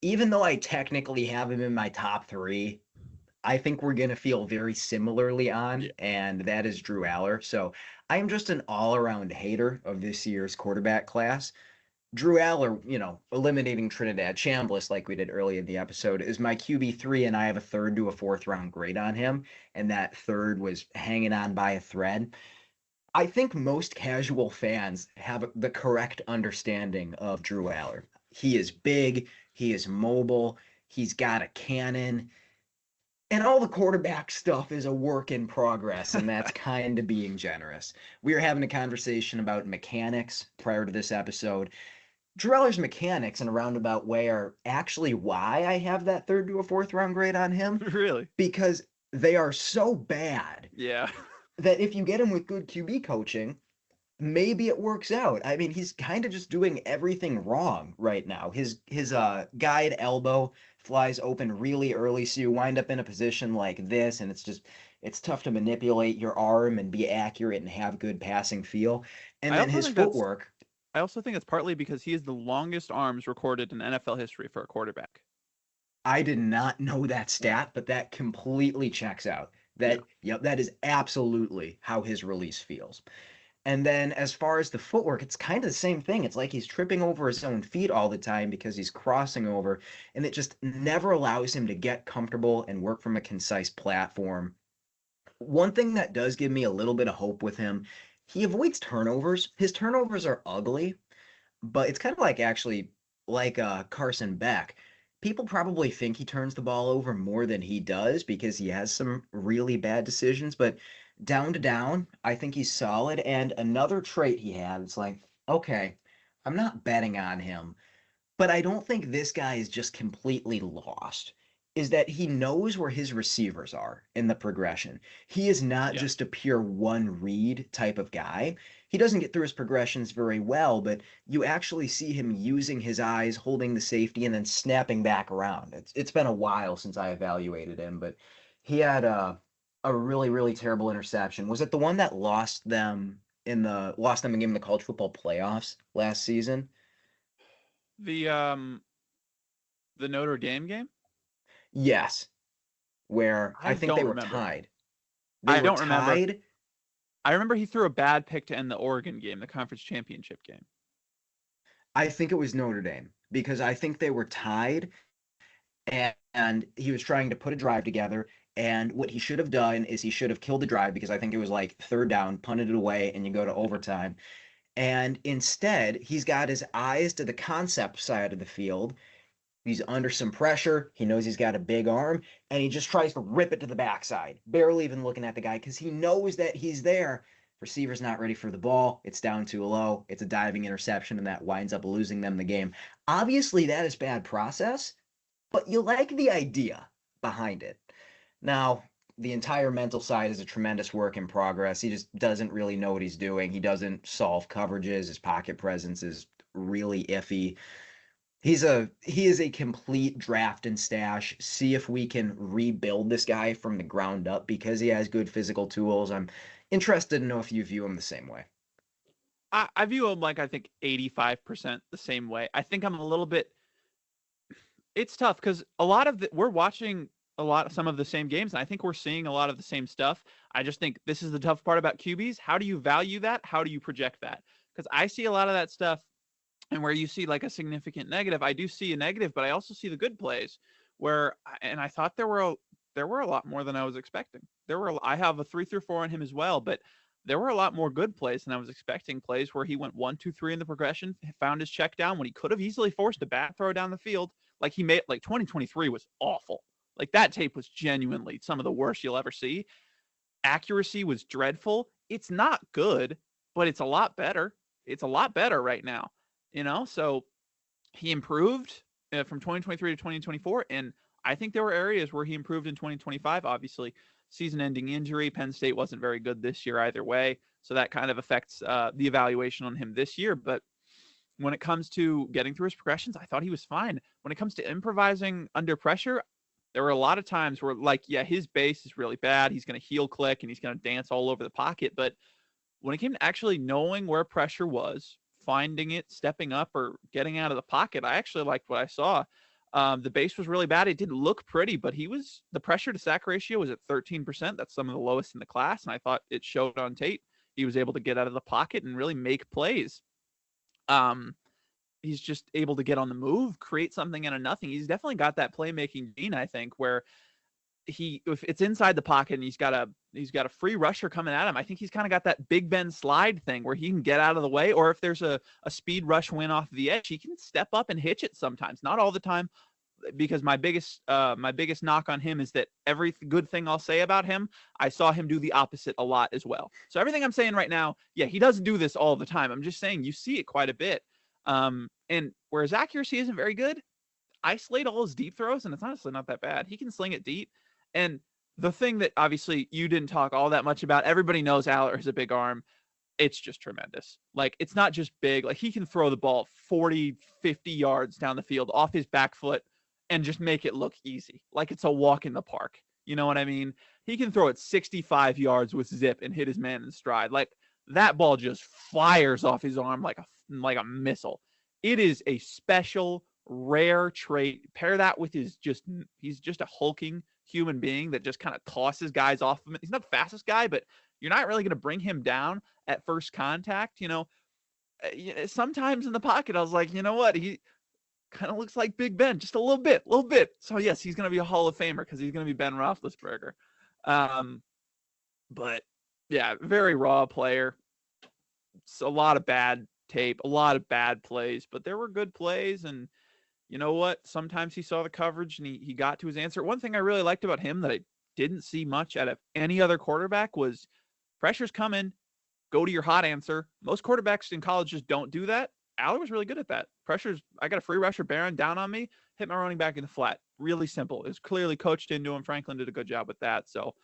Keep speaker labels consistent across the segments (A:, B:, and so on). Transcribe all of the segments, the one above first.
A: even though I technically have him in my top three, I think we're going to feel very similarly
B: Yeah.
A: on, and that is Drew Aller. So I am just an all-around hater of this year's quarterback class. Drew Aller, eliminating Trinidad Chambliss like we did early in the episode, is my QB3, and I have a third to a fourth round grade on him, and that third was hanging on by a thread. I think most casual fans have the correct understanding of Drew Aller. He is big, he is mobile, he's got a cannon, and all the quarterback stuff is a work in progress, and that's kind of being generous. We were having a conversation about mechanics prior to this episode. Dreller's mechanics in a roundabout way are actually why I have that third to a fourth round grade on him,
B: Really?
A: because they are so bad
B: Yeah.
A: that if you get him with good QB coaching, maybe it works out. I mean, he's kind of just doing everything wrong right now. His guide elbow flies open really early, so you wind up in a position like this, and it's tough to manipulate your arm and be accurate and have good passing feel. And
B: I
A: then
B: also
A: his
B: think that's
A: footwork,
B: I also think it's partly because he has the longest arms recorded in NFL history for a quarterback.
A: I did not know that stat, but that completely checks out.
B: Yeah.
A: Yep, that is absolutely how his release feels. And then as far as the footwork, it's kind of the same thing. It's like he's tripping over his own feet all the time because he's crossing over, and it just never allows him to get comfortable and work from a concise platform. One thing that does give me a little bit of hope with him, he avoids turnovers. His turnovers are ugly, but it's kind of like actually like Carson Beck. People probably think he turns the ball over more than he does because he has some really bad decisions, but down to down, I think he's solid. And another trait he had, it's like, okay, I'm not betting on him, but I don't think this guy is just completely lost. Is that he knows where his receivers are in the progression. He is not
B: Yeah.
A: just a pure one read type of guy. He doesn't get through his progressions very well, but you actually see him using his eyes, holding the safety, and then snapping back around. It's been a while since I evaluated him, but he had a really, really terrible interception. Was it the one that lost them a game in the college football playoffs last season?
B: The um the Notre Dame game?
A: Yes, where I
B: I
A: think they
B: don't
A: were
B: remember.
A: tied. They
B: I
A: were
B: don't remember.
A: tied.
B: I remember he threw a bad pick to end the Oregon game, the conference championship game.
A: I think it was Notre Dame because I think they were tied and he was trying to put a drive together. And what he should have done is he should have killed the drive because I think it was like third down, punted it away, and you go to overtime. And instead, he's got his eyes to the concept side of the field. He's under some pressure. He knows he's got a big arm, and he just tries to rip it to the backside, barely even looking at the guy because he knows that he's there. Receiver's not ready for the ball. It's down too low. It's a diving interception, and that winds up losing them the game. Obviously, that is bad process, but you like the idea behind it. Now, the entire mental side is a tremendous work in progress. He just doesn't really know what he's doing. He doesn't solve coverages. His pocket presence is really iffy. He is a complete draft and stash. See if we can rebuild this guy from the ground up because he has good physical tools. I'm interested to know if you view him the same way.
B: I view him like I think 85% the same way. I think I'm a little bit. It's tough because we're watching some of the same games, and I think we're seeing a lot of the same stuff. I just think this is the tough part about QBs. How do you value that? How do you project that? Because I see a lot of that stuff, and where you see like a significant negative, I do see a negative, but I also see the good plays. And I thought there were a lot more than I was expecting. I have a 3 through 4 on him as well, but there were a lot more good plays than I was expecting. Plays where he went 1, 2, 3 in the progression, found his check down when he could have easily forced a bad throw down the field. Like he made, like 2023 was awful. Like that tape was genuinely some of the worst you'll ever see. Accuracy was dreadful. It's not good, but it's a lot better. It's a lot better right now, So he improved from 2023 to 2024, and I think there were areas where he improved in 2025. Obviously, season-ending injury. Penn State wasn't very good this year either way, so that kind of affects the evaluation on him this year. But when it comes to getting through his progressions, I thought he was fine. When it comes to improvising under pressure, there were a lot of times where, like, yeah, his base is really bad. He's going to heel click and he's going to dance all over the pocket. But when it came to actually knowing where pressure was, finding it, stepping up, or getting out of the pocket, I actually liked what I saw. The base was really bad. It didn't look pretty, but the pressure to sack ratio was at 13%. That's some of the lowest in the class. And I thought it showed on tape. He was able to get out of the pocket and really make plays. He's just able to get on the move, create something out of nothing. He's definitely got that playmaking gene, I think, where if it's inside the pocket and he's got a free rusher coming at him, I think he's kind of got that Big Ben slide thing where he can get out of the way, or if there's a speed rush win off the edge, he can step up and hitch it sometimes. Not all the time, because my biggest knock on him is that every good thing I'll say about him, I saw him do the opposite a lot as well. So everything I'm saying right now, yeah, he doesn't do this all the time. I'm just saying you see it quite a bit. And where his accuracy isn't very good, isolate all his deep throws, and it's honestly not that bad. He can sling it deep. And the thing that obviously you didn't talk all that much about, everybody knows Allar has a big arm. It's just tremendous. Like, it's not just big. Like, he can throw the ball 40, 50 yards down the field off his back foot and just make it look easy. Like it's a walk in the park. You know what I mean? He can throw it 65 yards with zip and hit his man in stride. Like, that ball just fires off his arm like a missile. It is a special, rare trait. Pair that with he's just a hulking human being that just kind of tosses guys off of him. He's not the fastest guy, but you're not really going to bring him down at first contact. Sometimes in the pocket, I was like, you know what? He kind of looks like Big Ben, just a little bit. So yes, he's going to be a Hall of Famer because he's going to be Ben Roethlisberger. But yeah, very raw player. It's a lot of bad tape, a lot of bad plays, but there were good plays. And you know what? Sometimes he saw the coverage and he got to his answer. One thing I really liked about him that I didn't see much out of any other quarterback was pressure's coming, go to your hot answer. Most quarterbacks in college just don't do that. Allar was really good at that. I got a free rusher bearing down on me, hit my running back in the flat. Really simple. It was clearly coached into him. Franklin did a good job with that. So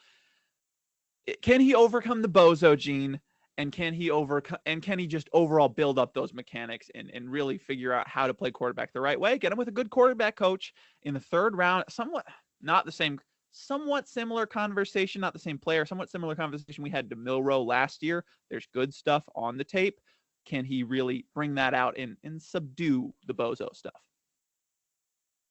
B: can he overcome the bozo gene? And can he just overall build up those mechanics and really figure out how to play quarterback the right way? Get him with a good quarterback coach in the third round. Somewhat similar conversation, not the same player, somewhat similar conversation we had to Milroe last year. There's good stuff on the tape. Can he really bring that out and subdue the bozo stuff?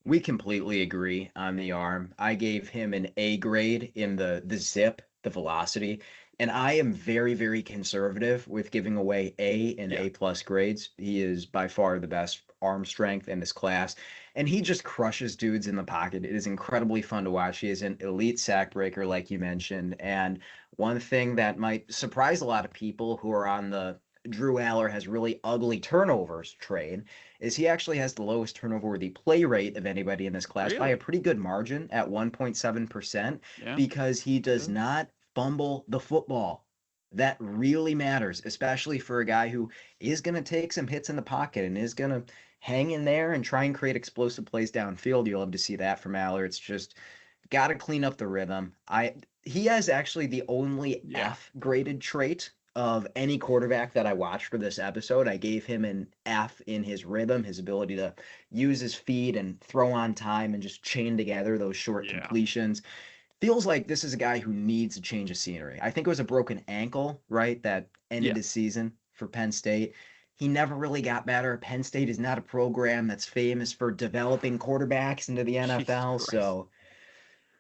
A: We completely agree on the arm. I gave him an A grade in the zip, the velocity, and I am very, very conservative with giving away A and A plus grades. He is by far the best arm strength in this class, and he just crushes dudes in the pocket. It is incredibly fun to watch. He is an elite sack breaker, like you mentioned, and one thing that might surprise a lot of people who are on the Drew Allar has really ugly turnovers train is he actually has the lowest turnover worthy play rate of anybody in this class by a pretty good margin at 1.7% because he does not fumble the football. That really matters, especially for a guy who is going to take some hits in the pocket and is going to hang in there and try and create explosive plays downfield. You'll love to see that from Allar. It's just got to clean up the rhythm. He has actually the only F graded trait of any quarterback that I watched for this episode. I gave him an F in his rhythm, his ability to use his feet and throw on time and just chain together those short completions. Feels like this is a guy who needs a change of scenery. I think it was a broken ankle, right, that ended his season for Penn State. He never really got better. Penn State is not a program that's famous for developing quarterbacks into the NFL, so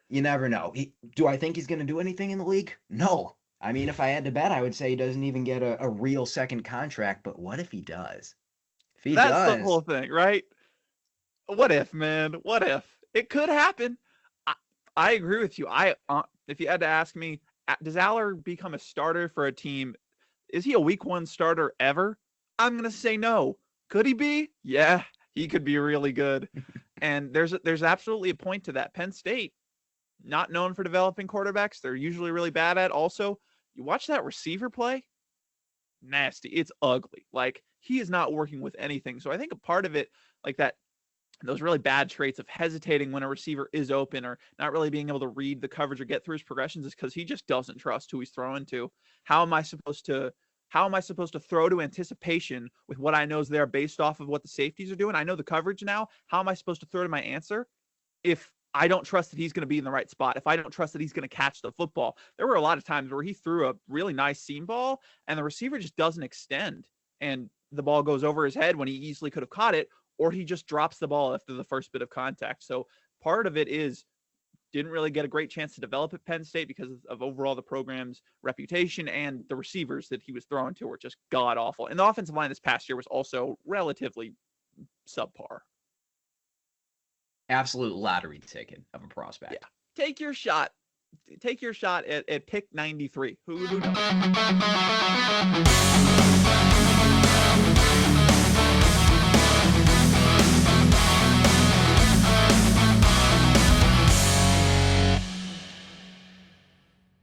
A: you never know. Do I think he's going to do anything in the league? No. I mean, if I had to bet, I would say he doesn't even get a real second contract, but what if he does? If he
B: That's
A: does.
B: the whole thing, right? What if, man? What if? It could happen. I agree with you. If you had to ask me, does Allar become a starter for a team? Is he a week one starter ever? I'm going to say no. Could he be? Yeah, he could be really good. And there's absolutely a point to that. Penn State, not known for developing quarterbacks. They're usually really bad at. Also, you watch that receiver play, nasty. It's ugly. Like, he is not working with anything. So I think a part of it, like that, those really bad traits of hesitating when a receiver is open or not really being able to read the coverage or get through his progressions is because he just doesn't trust who he's throwing to. How am I supposed to throw to anticipation with what I know is there based off of what the safeties are doing? I know the coverage now. How am I supposed to throw to my answer if I don't trust that he's going to be in the right spot, if I don't trust that he's going to catch the football? There were a lot of times where he threw a really nice seam ball and the receiver just doesn't extend and the ball goes over his head when he easily could have caught it, or he just drops the ball after the first bit of contact. So part of it is didn't really get a great chance to develop at Penn State because of overall the program's reputation, and the receivers that he was throwing to were just god awful. And the offensive line this past year was also relatively subpar.
A: Absolute lottery ticket of a prospect.
B: Yeah. Take your shot. Take your shot at pick 93. Who knows?